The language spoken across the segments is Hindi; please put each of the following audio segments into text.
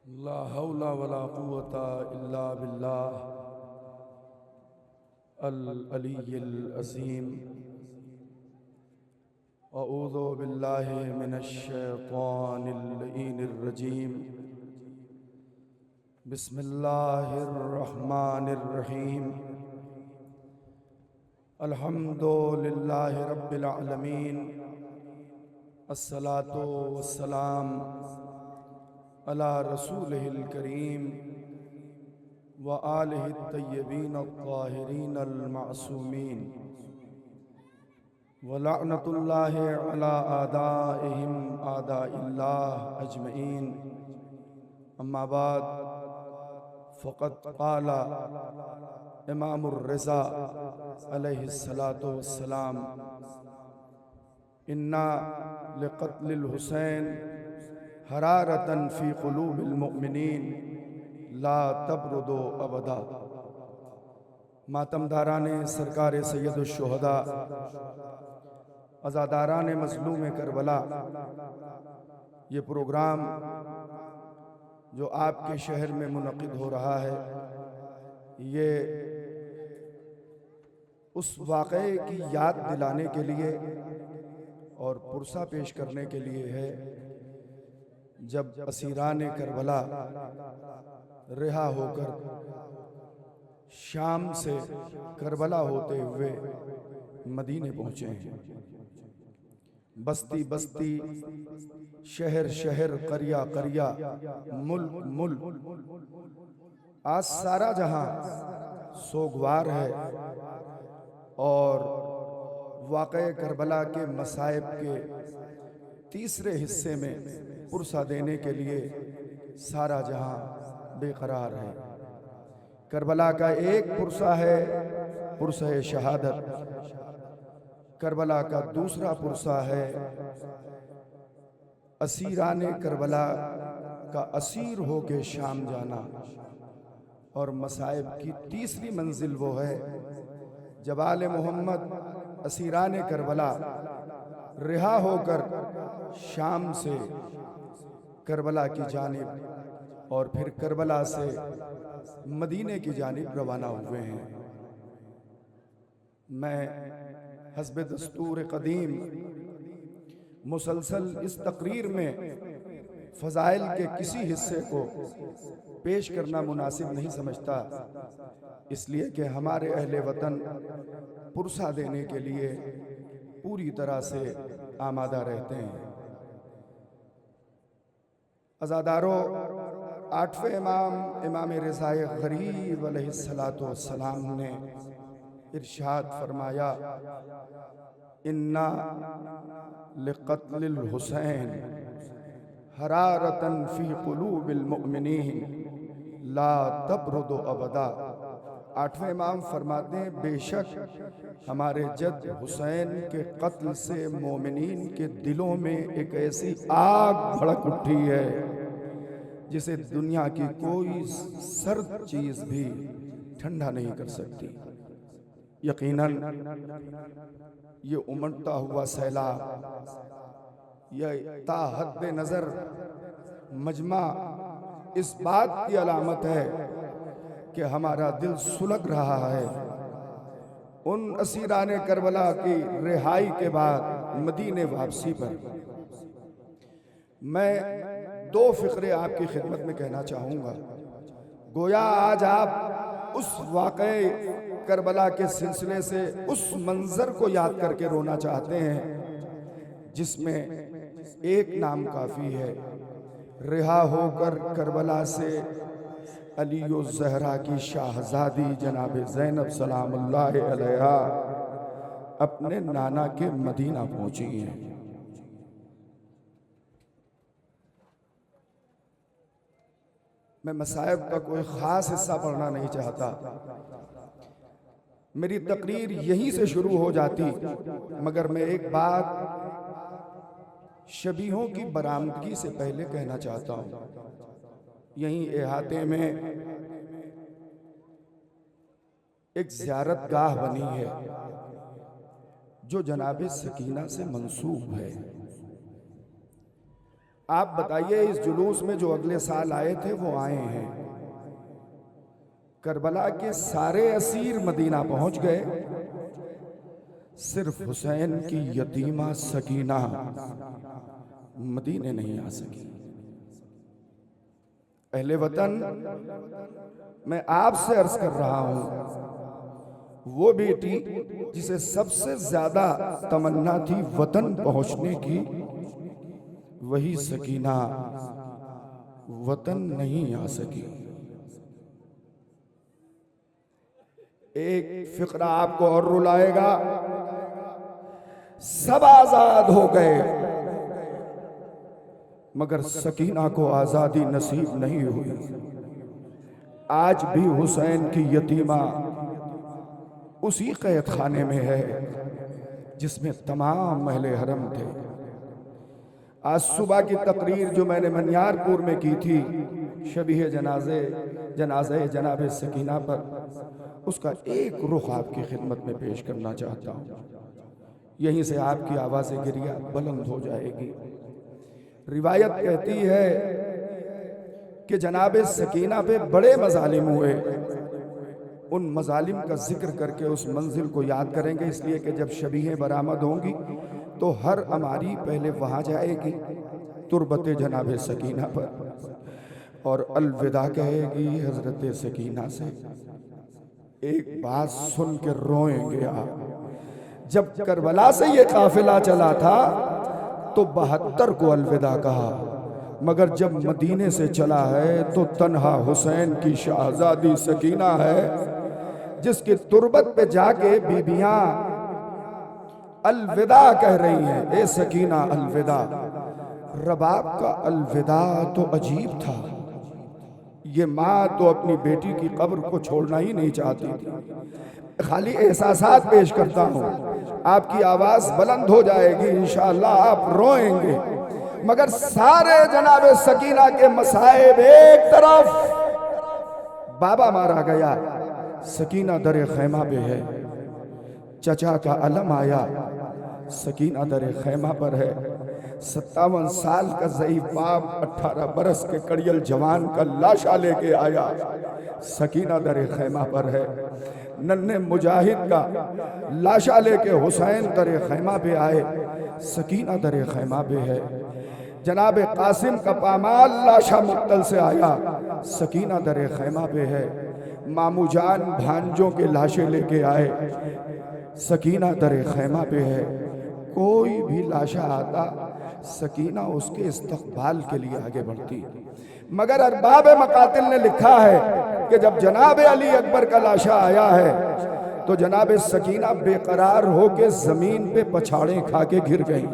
ला हौला वला कुव्वता इल्ला बिल्लाह अल अलीय्यिल अज़ीम। अऊज़ु बिल्लाहि मिनश शैतानिर लईनिर रजीम। बिस्मिल्लाहिर रहमानिर रहीम। अल्हम्दुलिल्लाहि रब्बिल आलमीन। अस्सलातु वस्सलाम अला रसूलिहिल करीम व आलिहि तय्यबीन अत्ताहिरीन अल मासूमीन व लअनतुल्लाहि अला आदाइहिम आदाइल्लाह अजमईन। अम्मा बाद फ़क़द क़ाला इमामुर रिज़ा अलैहिस्सलातु वस्सलाम इन्ना लिक़त्लिल हुसैन हरारतन फ़ी क़ुलूबिल मुअमिनीन ला तबरुदो अबदा। मातमदाराने सरकार सैयदुश शुहदा, अज़ादाराने मज़लूम करबला, ये प्रोग्राम जो आपके शहर में मुनक़िद हो रहा है, ये उस वाक़े की याद दिलाने के लिए और पुरसा पेश करने के लिए है जब असीरान करबला रिहा होकर शाम से करबला होते हुए मदीने पहुंचे हैं। बस्ती बस्ती, शहर शहर, करिया करिया, मुल्क मुल्क, आज सारा जहां सोगवार है और वाक़े करबला के मसाइब के तीसरे हिस्से में पुरसा देने के लिए सारा जहां बेकरार है। करबला का एक पुरसा है पुरसा शहादत, करबला का दूसरा पुरसा है असीराने करबला का असीर हो के शाम जाना, और मसाइब की तीसरी मंजिल वो है जब आले मोहम्मद असीराने करबला रिहा होकर शाम से करबला की जानिब और फिर करबला से मदीने की जानिब रवाना हुए हैं। मैं हस्ब दस्तूर कदीम मुसलसल इस तकरीर में फ़ज़ाइल के किसी हिस्से को पेश करना मुनासिब नहीं समझता, इसलिए कि हमारे अहले वतन पुरसा देने के लिए पूरी तरह से आमादा रहते हैं। अज़ादारों, आठवें इमाम इमाम रिज़ाए ग़रीब अलैहिस्सलातु वस्सलाम ने इरशाद फरमाया, इन्ना लिक़त्लिल हुसैन हरारतन फ़ी क़ुलूबिल मुअमिनीन ला तबरुदु अबदा। आठवें इमाम फरमाते हैं, बेशक हमारे जद हुसैन के कत्ल से मोमिनीन के दिलों में एक ऐसी आग भड़क उठी है जिसे दुनिया की कोई सर्द चीज भी ठंडा नहीं कर सकती। यकीनन ये उमड़ता हुआ सैलाब, यह ताहद नजर मजमा इस बात की अलामत है कि हमारा दिल सुलग रहा है उन असीराने करबला की रिहाई के बाद मदीने वापसी पर। मैं दो फिक्रे आपकी खिदमत में कहना चाहूँगा। गोया आज आप उस वाक़े करबला के सिलसिले से उस मंज़र को याद करके रोना चाहते हैं जिसमें एक नाम काफ़ी है, रिहा होकर करबला से अली ज़हरा की शाहज़ादी जनाब ज़ैनब सलामुल्लाह अलैहा अपने नाना के मदीना पहुँची हैं। मैं मसाइब का कोई ख़ास हिस्सा पढ़ना नहीं चाहता, मेरी तकरीर यहीं से शुरू हो जाती, मगर मैं एक बात शबीहों की बरामदगी से पहले कहना चाहता हूँ। यहीं इहाते में एक ज़ियारत गाह बनी है जो जनाब सकीना से मंसूब है। आप बताइए, इस जुलूस में जो अगले साल आए थे वो आए हैं। करबला के सारे असीर मदीना पहुंच गए, सिर्फ हुसैन की यतीमा सकीना मदीने नहीं आ सकी। अहले वतन, मैं आपसे अर्ज कर रहा हूं, वो बेटी जिसे सबसे ज्यादा तमन्ना थी वतन पहुंचने की, वही सकीना वतन नहीं आ सकी। एक फिक्रा आपको और रुलाएगा। सब आजाद हो गए मगर सकीना को आजादी नसीब नहीं हुई। आज भी हुसैन की यतीमा उसी कैद खाने में है जिसमें तमाम अहले हरम थे। आज सुबह की तकरीर जो मैंने मनियारपुर में की थी शबीह जनाजे जनाब सकीना पर, उसका एक रुख आपकी खिदमत में पेश करना चाहता हूँ। यहीं से आपकी आवाज़ गिरिया बुलंद हो जाएगी। रिवायत कहती है कि जनाब सकीना पे बड़े मजालिम हुए। उन मजालिम का जिक्र करके उस मंजिल को याद करेंगे, इसलिए कि जब शबीहें बरामद होंगी तो हर अमारी पहले वहाँ जाएगी तुरबत जनाब सकीना पर और अलविदा कहेगी हजरत सकीना से। एक बात सुन के रोएंगे आप। जब करबला से ये काफिला चला था तो 72 को अलविदा कहा, मगर जब मदीने से चला है तो तन्हा हुसैन की शहजादी सकीना है जिसकी तुरबत पे जाके बीबियां अलविदा कह रही हैं। ए सकीना अलविदा। रबाब का अलविदा तो अजीब था। ये माँ तो अपनी बेटी की कब्र को छोड़ना ही नहीं चाहती थी। खाली एहसासात पेश करता हूँ, आपकी आवाज बुलंद हो जाएगी इंशाअल्लाह, आप रोएंगे। मगर सारे जनाब सकीना के मसाइब एक तरफ, बाबा मारा गया, सकीना दरे खैमा पे है। चचा का अलम आया, सकीना दरे खैमा पर है। 57 साल का ज़ईफ बाप 18 बरस के कड़ियल जवान का लाशा लेके आया, सकीना दरे खैमा पर है। नन्हे मुजाहिद का लाशा लेके हुसैन दरे खैमा पे आए, सकीना दरे खैमा पे है। जनाब कासिम का पामाल लाशा मुक्तल से आया, सकीना दरे खैमा पे है। मामू जान भांजों के लाशें लेके आए, सकीना दरे खैमा पे है। कोई भी लाशा आता, सकीना उसके इस्तकबाल के लिए आगे बढ़ती। मगर अरबाब मकातिल ने लिखा है कि जब जनाब अली अकबर का लाशा आया है तो जनाब सकीना बेकरार होके जमीन पे पछाड़े खा के गिर गई।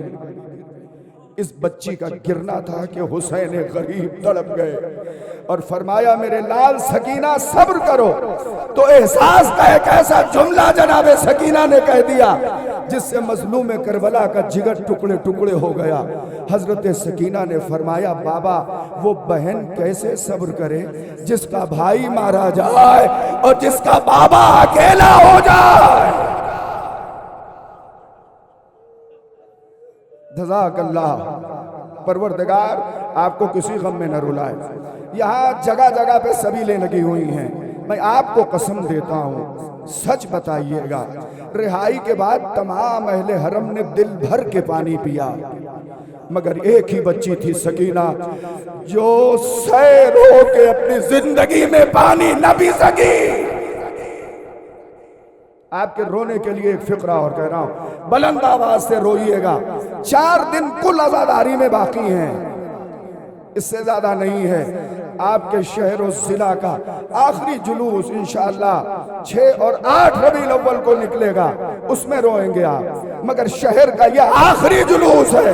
इस बच्ची का गिरना था कि हुसैन गरीब तड़प गए और फरमाया मेरे लाल सकीना सब्र करो। तो एहसास का एक ऐसा जुमला जनाब सकीना ने कह दिया जिससे मजलूम करबला का जिगर टुकड़े टुकड़े हो गया। हजरत सकीना ने फरमाया बाबा वो बहन कैसे सब्र करे जिसका भाई मारा जाए और जिसका बाबा अकेला हो जाए। जज़ाकल्लाह। परवरदिगार आपको किसी गम में न रुलाए। यहाँ जगह जगह पे सबीलें लगी हुई हैं। मैं आपको कसम देता हूँ, सच बताइएगा, रिहाई के बाद तमाम अहले हरम ने दिल भर के पानी पिया, मगर एक ही बच्ची थी सकीना जो सैर हो के अपनी जिंदगी में पानी न पी सकी। आपके रोने के लिए एक फिक्रा और कह रहा हूं, बुलंद आवाज से रोइएगा। 4 दिन कुल आजादारी में बाकी हैं, इससे ज्यादा नहीं है। आपके शहर और जिला का आखिरी जुलूस इंशाअल्लाह 6 और 8 रबीउल अव्वल को निकलेगा, उसमें रोएंगे आप। मगर शहर का यह आखिरी जुलूस है।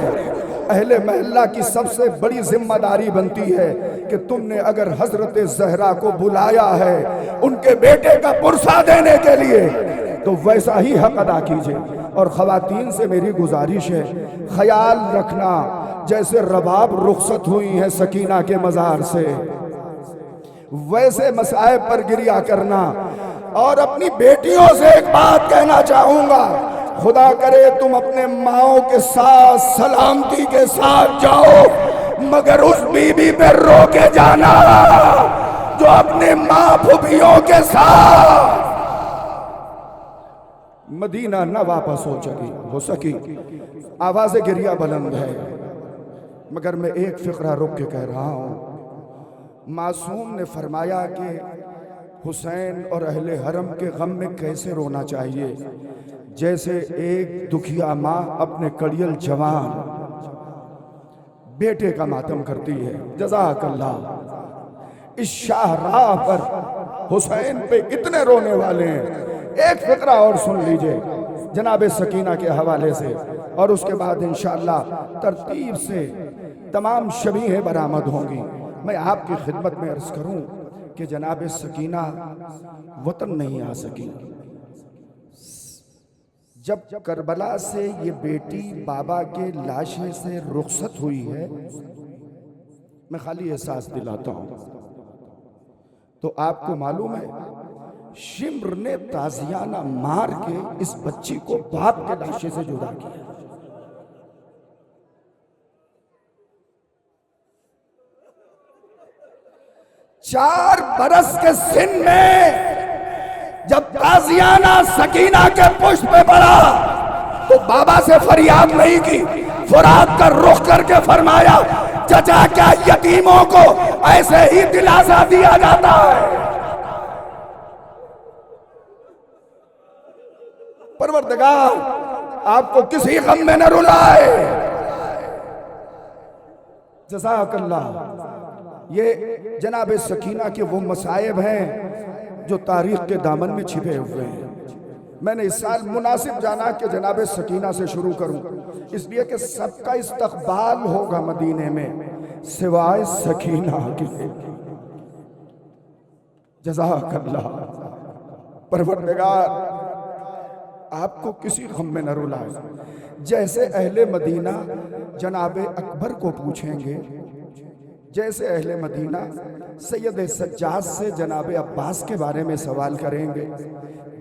अहले महल्ला की सबसे बड़ी जिम्मेदारी बनती है कि तुमने अगर हजरत ज़हरा को बुलाया है उनके बेटे का पुरसा देने के लिए तो वैसा ही हक अदा कीजिए। और ख़वातीन से मेरी गुजारिश है, ख्याल रखना जैसे रबाब रुखसत हुई है सकीना के मज़ार से, वैसे मसाइब पर गिरिया करना। और अपनी बेटियों से एक बात कहना चाहूंगा, खुदा करे तुम अपने माओ के साथ सलामती के साथ जाओ, मगर उस बीबी पे रो के जाना जो अपने माँ फुफियों के साथ मदीना न वापस हो सकी। आवाज़ गिरिया बुलंद है, मगर मैं एक फिक्रा रुक के कह रहा हूं। मासूम ने फरमाया कि हुसैन और अहले हरम के गम में कैसे रोना चाहिए, जैसे एक दुखिया माँ अपने कड़ियल जवान बेटे का मातम करती है। जज़ाकल्लाह। इस शाहराह पर हुसैन पे इतने रोने वाले हैं। एक फिक्रा और सुन लीजिए जनाब सकीना के हवाले से, और उसके बाद इंशाअल्लाह तरतीब से तमाम शबीहें बरामद होंगी। मैं आपकी खिदमत में अर्ज करूं कि जनाब सकीना वतन नहीं आ सकी। जब करबला से ये बेटी बाबा के लाशे से रुखसत हुई है, मैं खाली एहसास दिलाता हूं, तो आपको मालूम है शिम्र ने ताजियाना मार के इस बच्ची को बाप के लाशे से जुदा किया। चार बरस के सिन में जब ताजियाना सकीना के पुष्प पे पड़ा तो बाबा से फरियाद नहीं की, फुरात का रुख करके फरमाया, चचा क्या यतीमों को ऐसे ही दिलासा दिया जाता है? परवरदिगार आपको किसी गम में न रुलाए। जज़ाकल्लाह। ये जनाब सकीना के वो मसाइब हैं जो तारीख के दामन में छिपे हुए हैं। मैंने इस साल मुनासिब जाना कि जनाब सकीना से शुरू करूं, इसलिए कि सबका इस्तकबाल होगा मदीने में सिवाय सकीना के। जज़ाकल्लाह। परवरदिगार आपको किसी गम में न रुलाए। जैसे अहले मदीना जनाब अकबर को पूछेंगे, जैसे अहले मदीना सैयद सज्जाद से जनाब अब्बास के बारे में सवाल करेंगे,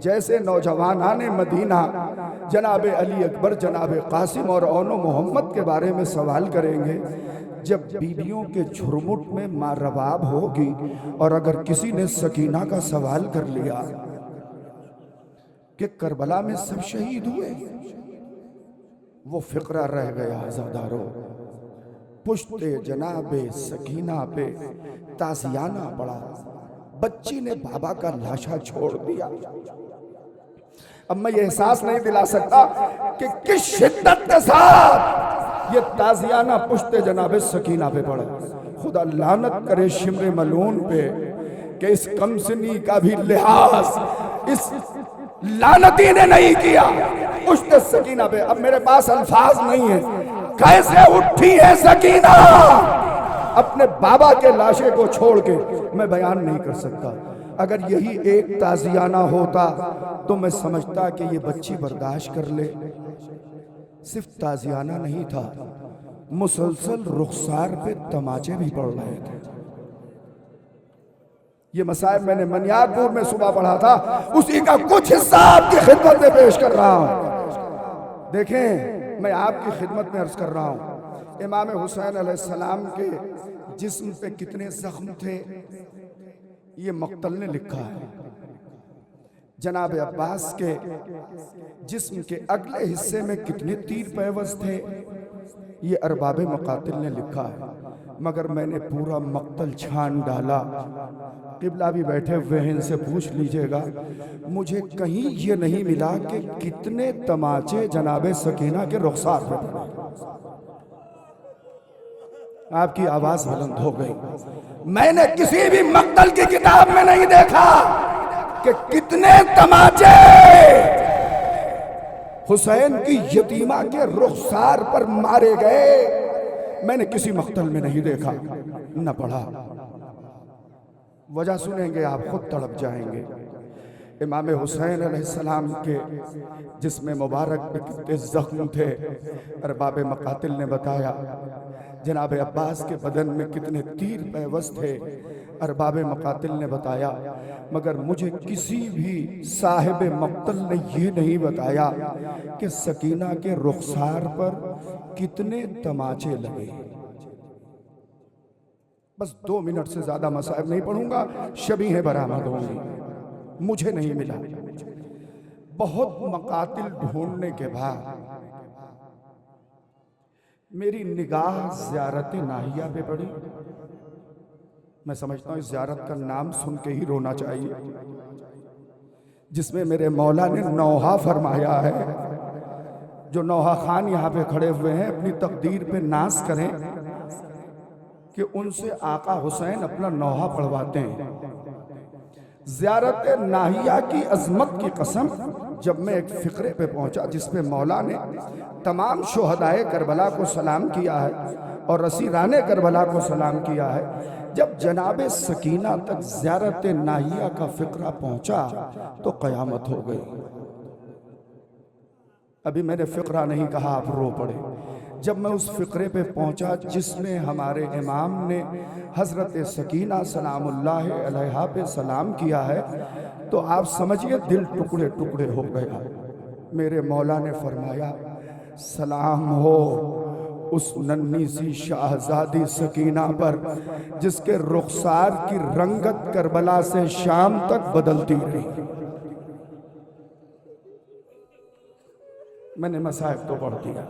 जैसे नौजवानान मदीना जनाब अली अकबर, जनाब कासिम और औनो मोहम्मद के बारे में सवाल करेंगे, जब बीबियों के झुरमुट में माँ रबाब होगी और अगर किसी ने सकीना का सवाल कर लिया कि करबला में सब शहीद हुए, वो फिक्रा रह गया। आज़ादारो पुश्ते जनाबे सकीना पे ताजियाना पड़ा, बच्ची ने बाबा का लाशा छोड़ दिया। अब मैं ये एहसास नहीं दिला सकता कि किस शिद्दत के साथ ये ताजियाना पुश्ते जनाबे सकीना पे पड़ा। खुदा लानत करे शिमरे मलून पे कि इस कमसनी का भी लिहाज इस लानती ने नहीं किया पुश्ते सकीना पे। अब मेरे पास अल्फाज नहीं है, कैसे उठी है सकीना अपने बाबा के लाशे को छोड़ के, मैं बयान नहीं कर सकता। अगर यही एक ताजियाना होता तो मैं समझता कि ये बच्ची बर्दाश्त कर ले। सिर्फ ताजियाना नहीं था, मुसलसल रुखसार पे तमाचे भी पड़ रहे थे। ये मसाइब मैंने मनियारपुर में सुबह पढ़ा था, उसी का कुछ हिस्सा आपकी खिदमत में पेश कर रहा हूं। देखें, मैं आपकी खिदमत में अर्ज कर रहा हूं, इमाम हुसैन अलैहिस्सलाम के जिस्म पे कितने जख्म थे ये मक्तल ने लिखा है। जनाब अब्बास के जिस्म के अगले हिस्से में कितने तीर पैवज थे ये अरबाब मकातिल ने लिखा है। मगर मैंने पूरा मक्तल छान डाला। किबला भी बैठे हुए हैं, इनसे पूछ लीजिएगा, मुझे कहीं ये नहीं मिला कि कितने तमाचे जनाबे सकीना के रुखसार पे पड़े। आपकी आवाज बुलंद हो गई। मैंने किसी भी मक्तल की किताब में नहीं देखा कि कितने तमाचे हुसैन की यतीमा के रुखसार पर मारे गए। मैंने किसी मक्तल में नहीं देखा, न पढ़ा। वजह सुनेंगे आप खुद तड़प जाएंगे। इमाम हुसैन अलैहिस्सलाम के जिस्म मुबारक पे कितने जख्म थे अरबाब मकातिल ने बताया। जनाब अब्बास के बदन में कितने तीर पैवस थे अरबाब मकातिल ने बताया। मगर मुझे किसी भी साहिब मक्तल ने ये नहीं बताया कि सकीना के रुखसार पर कितने तमाचे लगे। बस 2 मिनट से ज्यादा मसाइब नहीं पढ़ूंगा, शबीहें बरामद होंगी। मुझे नहीं मिला। बहुत मकातिल ढूंढने के बाद मेरी निगाह ज़ियारत नाहिया पे पड़ी। मैं समझता हूँ इस ज़ियारत का नाम सुन के ही रोना चाहिए, जिसमें मेरे मौला ने नौहा फरमाया है। जो नौहा खान यहाँ पे खड़े हुए हैं, अपनी तकदीर पे नाज करें कि उनसे आका हुसैन अपना नौहा पढ़वाते हैं। ज़ियारत नाहिया की अजमत की कसम, जब मैं एक फ़िक्रे पे पहुंचा जिसपे मौला ने तमाम शुहदाए करबला को सलाम किया है और रसीराने करबला को सलाम किया है, जब जनाबे सकीना तक ज़ियारत नाहिया का फ़िक्रा पहुंचा तो क़यामत हो गई। अभी मैंने फ़िक्रा नहीं कहा, आप रो पड़े। जब मैं उस फ़िक्रे पे पहुंचा जिसमें हमारे इमाम ने हज़रत सकीना सलामुल्लाह अलैहा पे सलाम किया है, तो आप समझिए दिल टुकड़े टुकड़े हो गया। मेरे मौला ने फरमाया, सलाम हो उस नन्ही सी शाहजादी सकीना पर जिसके रुखसार की रंगत करबला से शाम तक बदलती रही। मैंने मसाइब तो पढ़ दिया,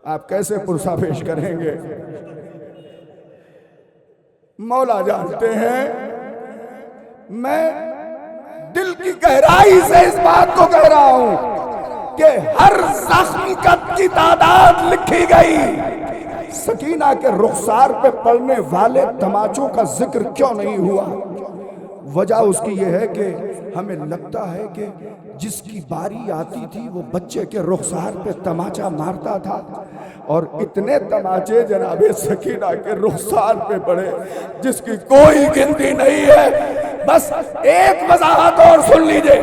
आप कैसे पुरसा पेश करेंगे? मौला जानते हैं, मैं दिल की गहराई से इस बात को कह रहा हूं कि हर जख्म की तादाद लिखी गई। सकीना के रुखसार पे पड़ने वाले तमाचों का जिक्र क्यों नहीं हुआ? वजह उसकी यह है कि हमें लगता है कि जिसकी बारी आती थी वो बच्चे के रुखसार पे तमाचा मारता था, और इतने तमाचे जनाबे सकीना के रुखसार पे पड़े जिसकी कोई गिनती नहीं है। बस एक वजाहत और सुन लीजिए,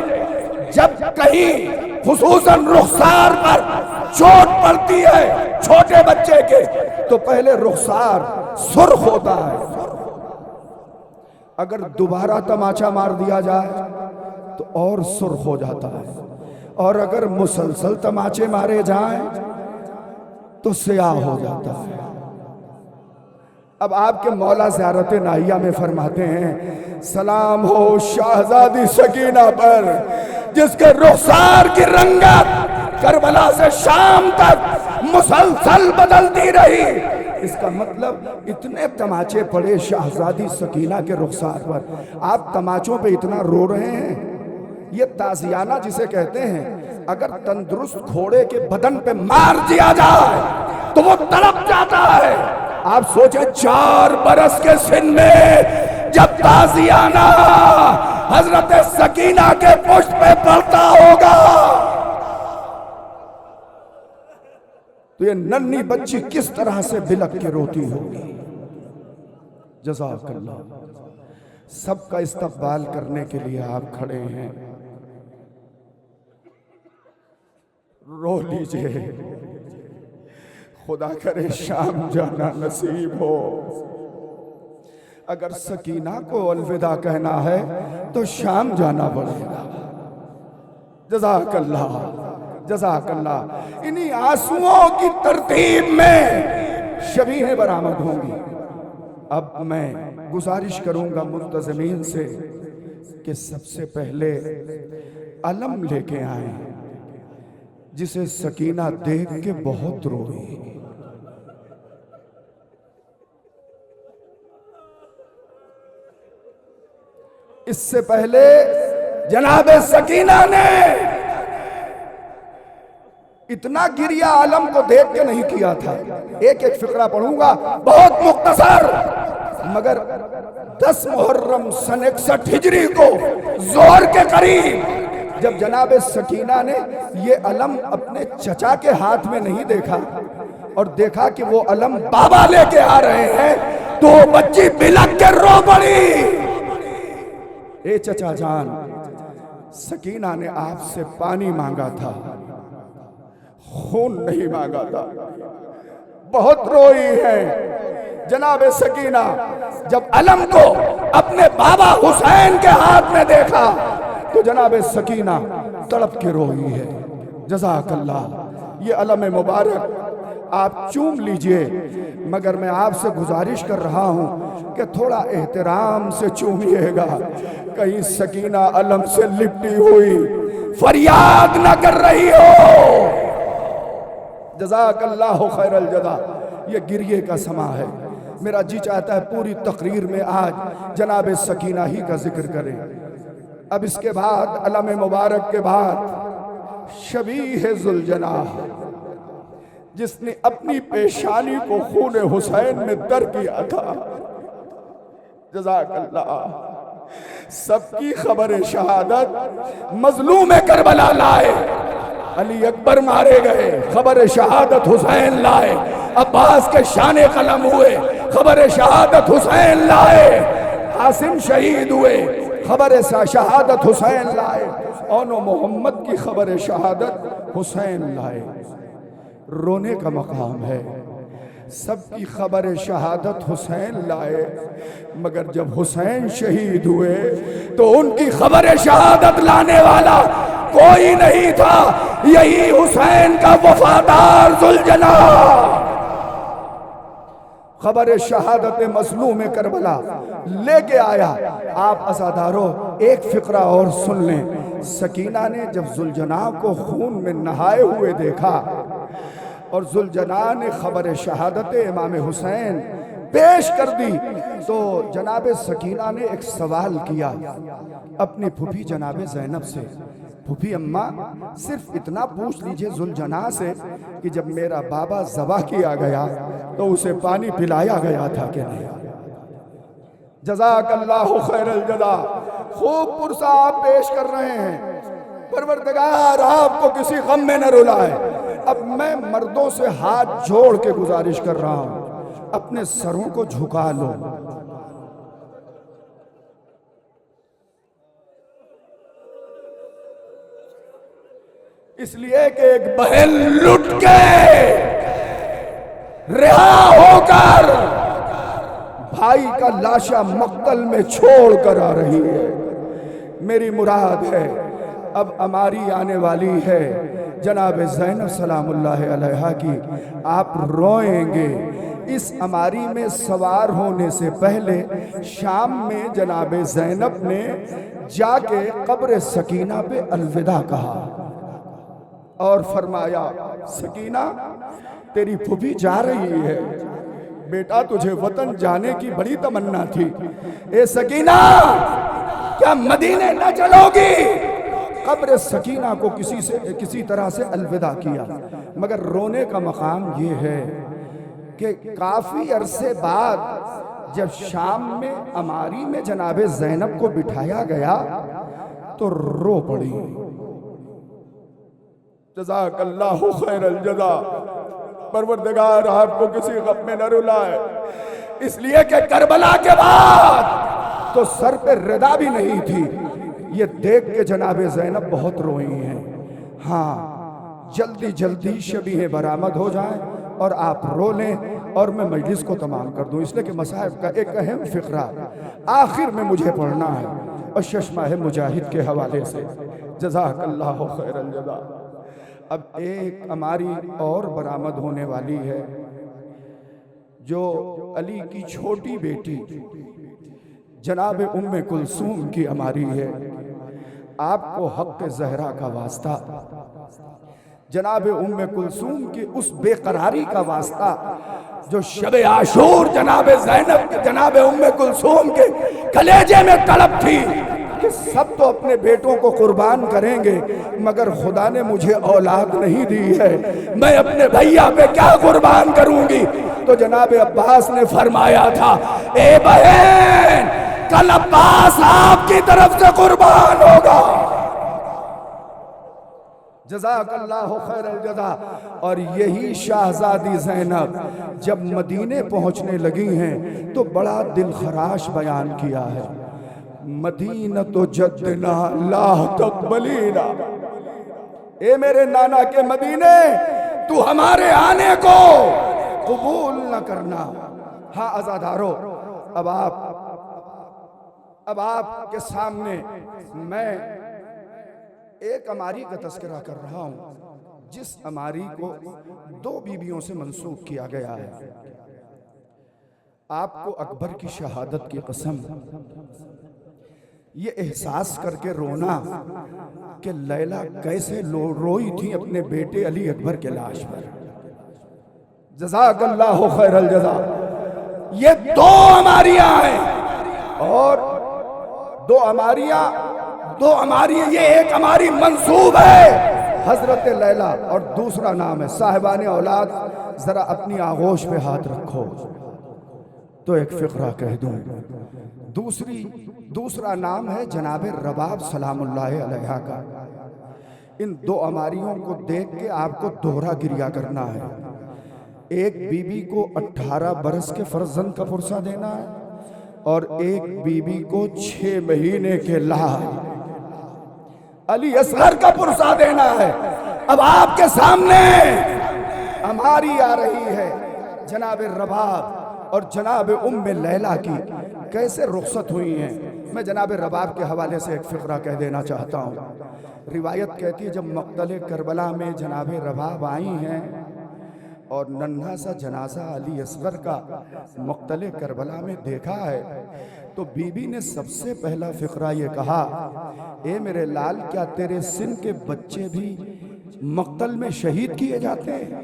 जब कहीं खुसूसन रुखसार पर चोट पड़ती है छोटे बच्चे के, तो पहले रुखसार सुर्ख होता है। अगर दोबारा तमाचा मार दिया जाए तो और सुर्ख हो जाता है, और अगर मुसलसल तमाचे मारे जाएं तो स्याह हो जाता है। अब आपके मौला ज़ियारत नाहिया में फरमाते हैं, सलाम हो शाहजादी सकीना पर जिसके रुखसार की रंगत करबला से शाम तक मुसलसल बदलती रही। इसका मतलब इतने तमाचे पड़े शाहजादी सकीना के रुखसार पर, आप तमाचों पे इतना रो रहे हैं। ये ताजियाना जिसे कहते हैं, अगर तंदुरुस्त घोड़े के बदन पे मार दिया जाए तो वो तड़प जाता है। आप सोचे 4 बरस के सिन में जब ताजियाना हजरत सकीना के पुष्ट पे पड़ता होगा तो ये नन्ही बच्ची किस तरह से बिलक के रोती होगी। जज़ाकल्लाह। सबका इस्तकबाल करने के लिए आप खड़े हैं, रो लीजिए। खुदा करे शाम जाना नसीब हो। अगर सकीना को अलविदा कहना है तो शाम जाना पड़ेगा। जज़ाकल्लाह, जज़ाकल्लाह। इन्हीं आंसुओं की तरतीब में शबीहें बरामद होंगी। अब मैं गुजारिश करूंगा मुंतज़मीन से कि सबसे पहले अलम लेके आए जिसे सकीना देख के बहुत रोई। इससे पहले जनाबे सकीना ने इतना गिरिया आलम को देख के नहीं किया था। एक एक फिक्रा पढ़ूंगा, बहुत मुख्तसर, मगर 10 मुहर्रम सन 61 हिजरी को जोहर के करीब जब जनाबे सकीना ने ये अलम अपने चचा के हाथ में नहीं देखा और देखा कि वो अलम बाबा लेके आ रहे हैं, तो बच्ची बिलक के रो पड़ी। ए चचा जान, सकीना ने आपसे पानी मांगा था, खून नहीं मांगा था। बहुत रोई है जनाबे सकीना। जब अलम को अपने बाबा हुसैन के हाथ में देखा तो जनाबे सकीना तड़प के रोई है। जज़ाकल्लाह। ये अलम मुबारक आप चूम लीजिए, मगर मैं आपसे गुजारिश कर रहा हूं कि थोड़ा एहतराम से चूमिएगा, कहीं सकीना अलम से लिपटी हुई फरियाद न कर रही हो। जज़ाकल्लाहु खैरल जज़ा। ये गिरिए का समा है। मेरा जी चाहता है पूरी तकरीर में आज जनाब सकीना ही का जिक्र करें। अब इसके बाद अलम मुबारक के बाद शबीह जुलजनाह, जिसने अपनी पेशानी को खून हुसैन में दर किया था, जज़ाकल्लाह। सबकी खबर शहादत मजलूम करबला लाए, अली अकबर मारे गए, खबर शहादत हुसैन लाए, अब्बास के शाने कलम हुए, खबर शहादत हुसैन लाए, आसिम शहीद हुए, खबर शहादत हुसैन लाए, औनो मोहम्मद की खबर शहादत हुसैन लाए। रोने का मकाम है, सबकी खबर शहादत हुसैन लाए, मगर जब हुसैन शहीद हुए तो उनकी खबर शहादत लाने वाला कोई नहीं था। यही हुसैन का वफादार जुलजना खबर शहादत मजलूम करबला लेके आया। आप अज़ादारों एक फिक्रा और सुन लें। सकीना ने जब जुलजना को खून में नहाए हुए देखा और जुलजना ने खबर शहादत इमाम हुसैन पेश कर दी, तो जनाब सकीना ने एक सवाल किया अपनी फूफी जनाब ज़ैनब से, फूफी अम्मा सिर्फ इतना पूछ लीजिए जुलजना से कि जब मेरा बाबा ज़बा किया गया तो उसे पानी पिलाया गया था कि नहीं। जज़ाकल्लाहु खैरल जज़ा। खूब पुरसा आप पेश कर रहे हैं, परवरदिगार आपको किसी गम में न रुलाए। अब मैं मर्दों से हाथ जोड़ के गुजारिश कर रहा हूं, अपने सरों को झुका लो। इसलिए कि एक बहन लुट के रिहा होकर भाई का लाशा मक्तल में छोड़ कर आ रही है। मेरी मुराद है अब अमारी आने वाली है जनाब ज़ैनब सलामुल्लाह अलैहा की। आप रोएंगे। इस अमारी में सवार होने से पहले शाम में जनाब ज़ैनब ने जाके कब्र सकीना पे अलविदा कहा और फरमाया, सकीना तेरी फूफी जा रही है, बेटा तुझे वतन जाने की बड़ी तमन्ना थी। ए सकीना, क्या मदीने न चलोगी? कब्र सकीना को किसी तरह से अलविदा किया। मगर रोने का मकाम ये है कि काफी अरसे बाद जब शाम में अमारी में जनाबे ज़ैनब को बिठाया गया तो रो पड़ी। जज़ाकल्लाहु खैरल जज़ा। परवरदिगार आपको किसी गम में न रुलाए। इसलिए कि करबला के बाद तो सर पे रिदा भी नहीं थी। ये देख के जनाबे ज़ैनब बहुत रोई हैं। हाँ, जल्दी जल्दी शबीह बरामद हो जाए और आप रो लें और मैं मजलिस को तमाम कर दूं। इसलिए कि मसाहिब का एक अहम फिक्रा आखिर में मुझे पढ़ना है और चश्मा है मुजाहिद के हवाले से। जज़ाकल्लाहु खैरल जज़ा। अब एक हमारी और बरामद होने वाली है, जो अली की छोटी बेटी जनाब उम्मे कुलसूम की हमारी है। आपको हक़ ज़हरा का वास्ता, जनाब उम्मे कुलसूम की उस बेकरारी का वास्ता जो शब आशूर जनाब ज़ैनब जनाब उम्मे कुलसूम के कलेजे में तड़प थी कि सब तो अपने बेटों को कुर्बान करेंगे, मगर खुदा ने मुझे औलाद नहीं दी है, मैं अपने भैया पे क्या कुर्बान करूंगी। तो जनाब अब्बास ने फरमाया था, ए बहन, कल अब्बास आपकी तरफ से कुर्बान होगा। जज़ाकल्लाहु खैरल जज़ा। और यही शाहजादी ज़ैनब जब मदीने पहुंचने लगी हैं तो बड़ा दिल खराश बयान किया है। मदीना तो जद्दना ला तक़बलीना, ए मेरे नाना के मदीने, तू हमारे आने को कबूल न करना। हाँ अज़ादारों, अब आपके सामने मैं एक अमारी का तस्करा कर रहा हूं जिस अमारी को 2 बीवियों से मंसूब किया गया है, आपको अकबर की शहादत की कसम ये एहसास करके रोना कि लैला कैसे रोई थी अपने बेटे अली अकबर के लाश पर। जज़ाकल्लाहु खैरल जज़ा। ये 2 अमारियां हैं और 2 अमारियां, ये एक अमारी मंसूब है हजरत लैला और दूसरा नाम है साहिबाने औलाद। जरा अपनी आगोश पे हाथ रखो तो एक फिक्रा कह दूं। दूसरा नाम है जनाब रबाब सलामुल्लाह अलैहा का। इन 2 अमारियों को देख के आपको दोहरा गिरिया करना है। एक बीबी को 18 बरस के फर्जंद का पुरसा देना है और एक बीबी को 6 महीने के लाल अली असगर का पुरसा देना है। अब आपके सामने अमारी आ रही है जनाब रबाब और जनाब उम्मे लैला की कैसे रुखसत हुई हैं। मैं जनाब रबाब के हवाले से एक फिक्रा कह देना चाहता हूँ। रिवायत कहती है जब मक्तले करबला में जनाब रबाब आई हैं और नन्हा सा जनाजा अली असगर का मक्तले करबला में देखा है तो बीबी ने सबसे पहला फिक्रा ये कहा, ए मेरे लाल, क्या तेरे सिन के बच्चे भी मक्तल में शहीद किए जाते हैं?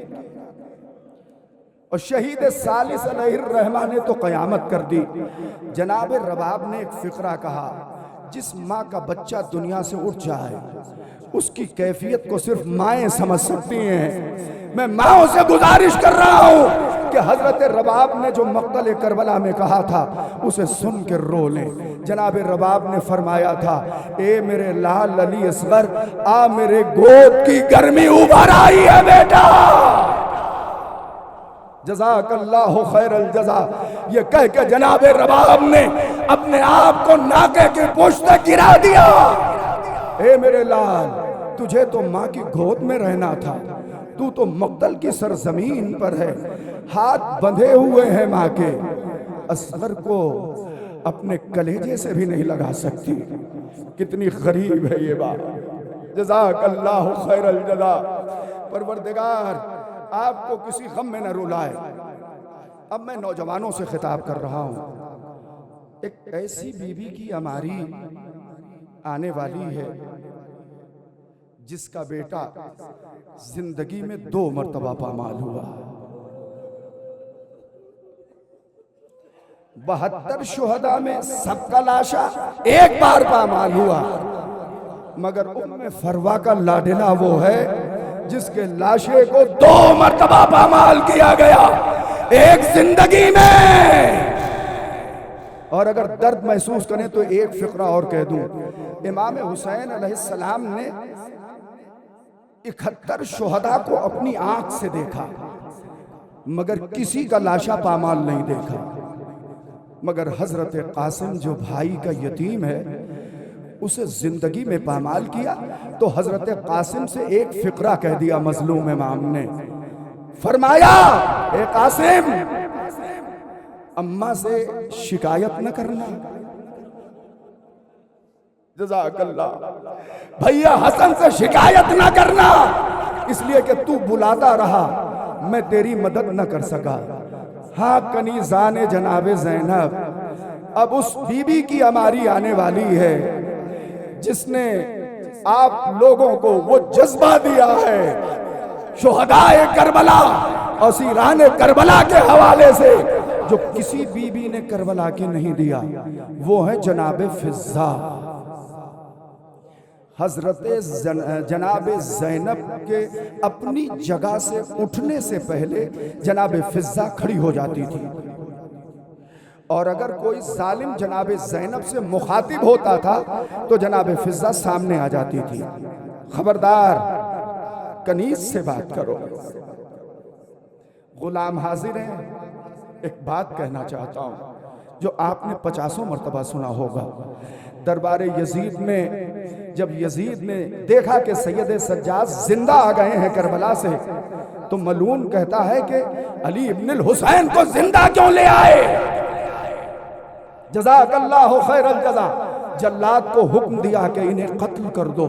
और शहीद सालिस अलैहिर्रहमा ने तो कयामत कर दी। जनाब रबाब ने एक फिक्रा कहा, जिस माँ का बच्चा दुनिया से उठ जाए उसकी कैफियत को सिर्फ माएँ समझ सकती हैं। मैं माओं से गुजारिश कर रहा हूँ कि हजरत रबाब ने जो मक्तल करबला में कहा था उसे सुन के रो लें। जनाब रबाब ने फरमाया था, ए मेरे लाल अली असगर, आ मेरे गोद की गर्मी उभर आई है बेटा। जज़ाकल्लाहु खैरल जज़ा। ये कह के जनाब रबाब ने अपने आप को नाके की पुश्त गिरा दिया। ए मेरे लाल, तुझे तो माँ की गोद में रहना था, तू तो मक्तल की सरजमीन पर है, हाथ बंधे हुए हैं माँ के। असगर को अपने कलेजे से भी नहीं लगा सकती। कितनी गरीब है ये बात। जज़ाकल्लाहु खैरल जज़ा। परवरदिगार आपको किसी गम में न रुलाए। अब मैं नौजवानों से खिताब कर रहा हूं। एक ऐसी बीवी की अमारी आने वाली है जिसका बेटा जिंदगी में 2 मर्तबा पामाल हुआ। 72 शुहदा में सबका लाशा एक बार पामाल हुआ, मगर उम्मे फरवा का लाडला वो है जिसके लाशे को 2 मर्तबा पामाल किया गया एक जिंदगी में। और अगर दर्द महसूस करें तो एक फिक्रा और कह दूं। इमाम हुसैन अलैहिस्सलाम ने 71 शुहदा को अपनी आंख से देखा, मगर किसी का लाशा पामाल नहीं देखा। मगर हजरत कासिम जो भाई का यतीम है उसे जिंदगी में पामाल किया। तो हजरत कासिम से एक फिक्रा कह दिया मजलूम इमाम ने। फरमाया, ए कासिम, अम्मा से शिकायत न करना। जज़ाकल्लाह। भैया हसन से शिकायत न करना, इसलिए कि तू बुलाता रहा, मैं तेरी मदद न कर सका। हाँ, कनीज़ाने जनाबे ज़ैनब, अब उस बीबी की अमारी आने वाली है जिसने आप लोगों को वो जज्बा दिया है शुहदाए करबला और सीराने करबला के हवाले से जो किसी बीबी ने करबला के नहीं दिया। वो है जनाबे फिज़्ज़ा। हजरत जनाबे ज़ैनब के अपनी जगह से उठने से पहले जनाबे फिज़्ज़ा खड़ी हो जाती थी, और अगर कोई जालिम जनाबे ज़ैनब से मुखातिब होता था तो जनाबे फिज़्ज़ा सामने आ जाती थी। खबरदार, कनीज से बात करो। गुलाम हाजिर हैं, एक बात कहना चाहता हूं जो आपने 50 मरतबा सुना होगा। दरबार यजीद में जब यजीद ने देखा कि सैयद सज्जाद जिंदा आ गए हैं करबला से, तो मलून कहता है कि अली इब्न हुसैन को जिंदा क्यों ले आए? जज़ाकल्लाहु खैरल जज़ा। जल्लाद को हुक्म दिया कि इन्हें कत्ल कर दो।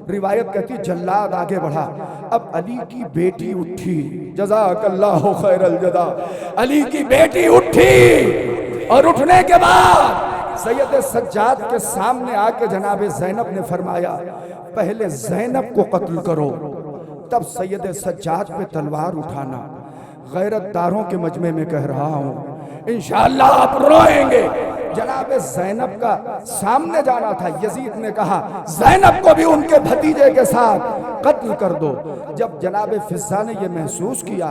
रिवायत कहती जल्लाद आगे बढ़ा। अब अली की बेटी उठी, जज़ाकल्लाहु खैरल जज़ा, अली की बेटी उठी और उठने के बाद सैयद सज्जाद के सामने आके जनाब ज़ैनब ने फरमाया पहले ज़ैनब को कत्ल करो, तब सैयद सज्जाद पे तलवार उठाना। गैरतदारों के मजमे में कह रहा हूं, इंशाअल्लाह आप रोएंगे। जनाब ज़ैनब का सामने जाना था। यजीद ने कहा ज़ैनब को भी उनके भतीजे के साथ कत्ल कर दो। जब जनाब फिज़्ज़ा ने यह महसूस किया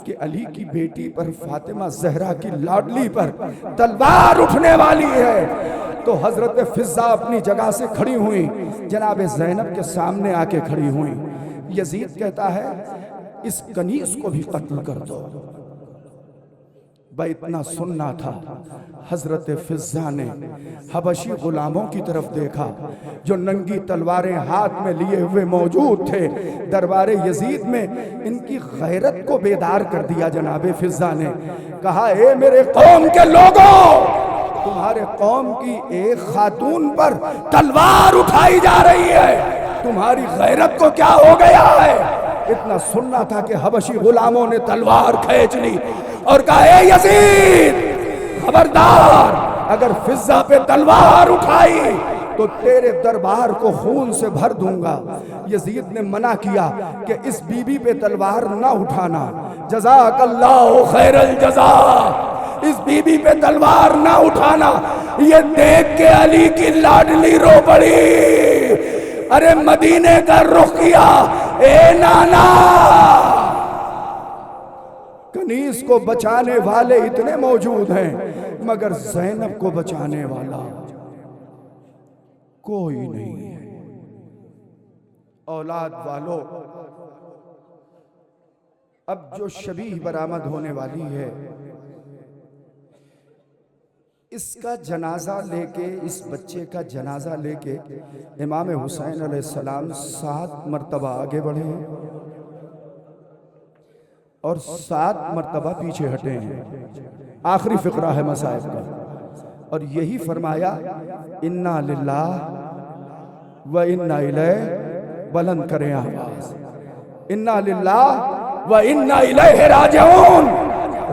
कि अली की बेटी पर, फातिमा ज़हरा की लाडली पर तलवार उठने वाली है, तो हजरत फिज़्ज़ा अपनी जगह से खड़ी हुई, जनाब ज़ैनब के सामने आके खड़ी हुई। यजीद कहता है इस कनीज को भी कत्ल कर दो। भाई इतना सुनना था। हजरत फिज़्ज़ा ने हबशी गुलामों की तरफ देखा जो नंगी तलवारें हाथ में लिए हुए मौजूद थे दरबारे यजीद में। इनकी गैरत को बेदार कर दिया जनाबे फिज़्ज़ा ने। कहा ए मेरे कौम के लोगों, तुम्हारे कौम की एक खातून पर तलवार उठाई जा रही है, तुम्हारी गैरत को क्या हो गया है? इतना सुनना था कि हबशी गुलामों ने तलवार खींच ली और कहा ए यजीद खबरदार, अगर फिज़्ज़ा पे तलवार उठाई तो तेरे दरबार को खून से भर दूंगा। यजीद ने मना किया कि इस बीबी पे तलवार ना उठाना, जज़ाकल्लाहु खैरल जज़ा, इस बीबी पे तलवार ना उठाना। ये देख के अली की लाडली रो पड़ी, अरे मदीने का रुख किया, ए नाना। कनीज को बचाने वाले इतने मौजूद हैं मगर ज़ैनब को बचाने वाला कोई नहीं है। औलाद वालों, अब जो शबीह बरामद होने वाली है, इसका जनाजा लेके, इस बच्चे का जनाजा लेके इमाम हुसैन अलैहिस्सलाम 7 मरतबा आगे बढ़े और 7 मरतबा पीछे हटे हैं। आखिरी फिक्रा है मसाइब का, और यही फरमाया इन्ना लिल्लाह व इन्ना इलैहि, बुलंद करें आवाज, इन्ना लिल्लाह व इन्ना इलैहि राजिऊन,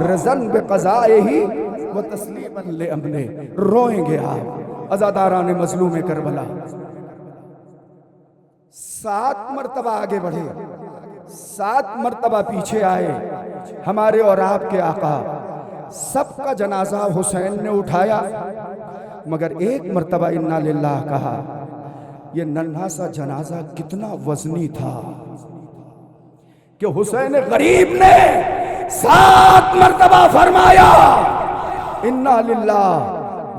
रज़न बिक़ज़ाइही व तस्लीमन लिअम्ने। रोएंगे आप अज़ादारान मज़लूम करबला। 7 मरतबा आगे बढ़े, 7 मरतबा पीछे आए। हमारे और आपके आका सबका जनाजा हुसैन ने उठाया, मगर 1 मरतबा इन्ना लिल्लाह कहा। यह नन्हा सा जनाजा कितना वजनी था कि हुसैन गरीब ने 7 मरतबा फरमाया इन्ना लिल्लाह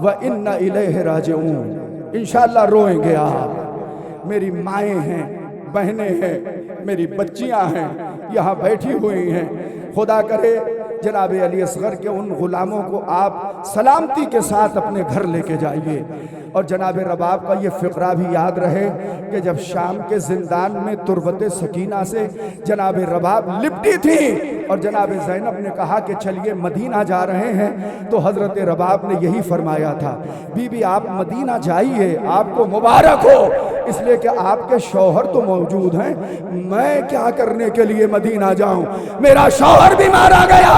व इन्ना इलैहि राजिऊन। इंशाअल्लाह रोएंगे आप। मेरी माएँ हैं, बहनें हैं, मेरी बच्चियां हैं, यहाँ बैठी हुई हैं। खुदा करे जनाब अली असगर के उन गुलामों को आप सलामती के साथ अपने घर लेके जाइए। और जनाब रबाब का ये फ़िक्रा भी याद रहे कि जब शाम के ज़िंदान में तुरबत सकीना से जनाब रबाब लिपटी थी और जनाब ज़ैनब ने कहा कि चलिए मदीना जा रहे हैं, तो हज़रत रबाब ने यही फरमाया था, बीबी आप मदीना जाइए, आपको मुबारक हो, इसलिए कि आपके शौहर तो मौजूद हैं, मैं क्या करने के लिए मदीना जाऊं? मेरा शौहर भी मारा गया,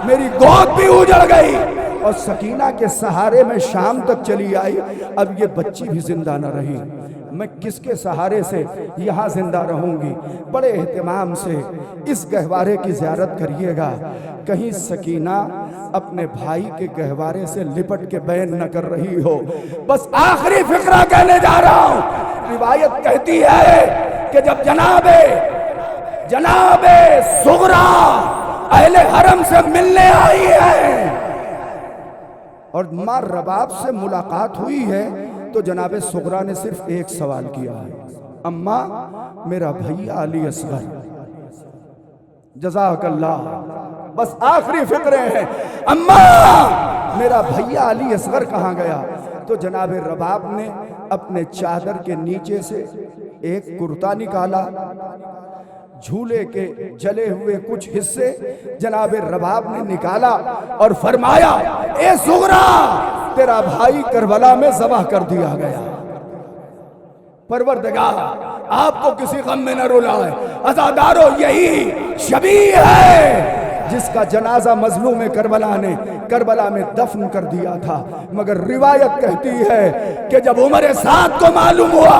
मेरी गोद भी उजड़ गई और सकीना के सहारे में शाम तक चली आई। अब ये बच्ची भी जिंदा न रही, मैं किसके सहारे से यहाँ जिंदा रहूंगी? बड़े एहतमाम से इस गहवारे की ज़ियारत करिएगा, कहीं सकीना अपने भाई के गहवारे से लिपट के बैन न कर रही हो। बस आखिरी फिक्रा कहने जा रहा हूं। रिवायत कहती है कि जब जनाबे सुगरा अहले हरम से मिलने आई है और मां रबाब से मुलाकात हुई है, तो जनाबे सुगरा ने सिर्फ एक सवाल किया है, अम्मा मेरा भैया अली असगर, जज़ाकल्लाह। बस आखिरी फिक्रे हैं, अम्मा मेरा भैया अली असगर कहाँ गया? तो जनाबे रबाब ने अपने चादर के नीचे से एक कुर्ता निकाला, झूले के जले हुए कुछ हिस्से जनाब रबाब ने निकाला और फरमाया, ए सुगरा, तेरा भाई करबला में ज़बह कर दिया गया। परवरदिगार आपको किसी गम में न रुलाए। अज़ादारो, यही शबी है जिसका जनाजा मजलूम करबला ने करबला में दफन कर दिया था। मगर रिवायत कहती है कि जब उमर साद को मालूम हुआ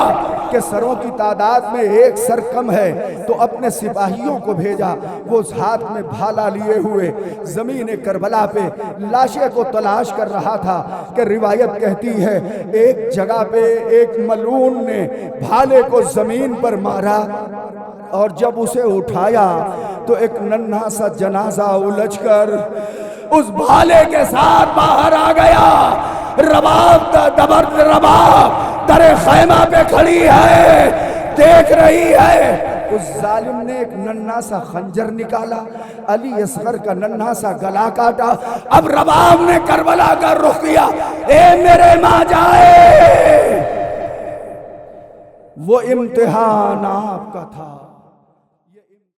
कि सरों की तादाद में एक सर कम है, तो अपने सिपाहियों को भेजा। वो हाथ में भाला लिए हुए जमीन करबला पे लाशे को तलाश कर रहा था कि रिवायत कहती है एक जगह पे एक मलून ने भाले को जमीन पर मारा और जब उसे उठाया तो एक नन्हा सा जनाजा उलझकर उस भाले के साथ बाहर आ गया। रबाब दरे खैमा पे खड़ी है, देख रही है। उस जालिम ने एक नन्हा सा खंजर निकाला, अली असगर का नन्हा सा गला काटा। अब रबाब ने करबला का रुख किया, ए मेरे मां जाए, वो इम्तिहान आपका था।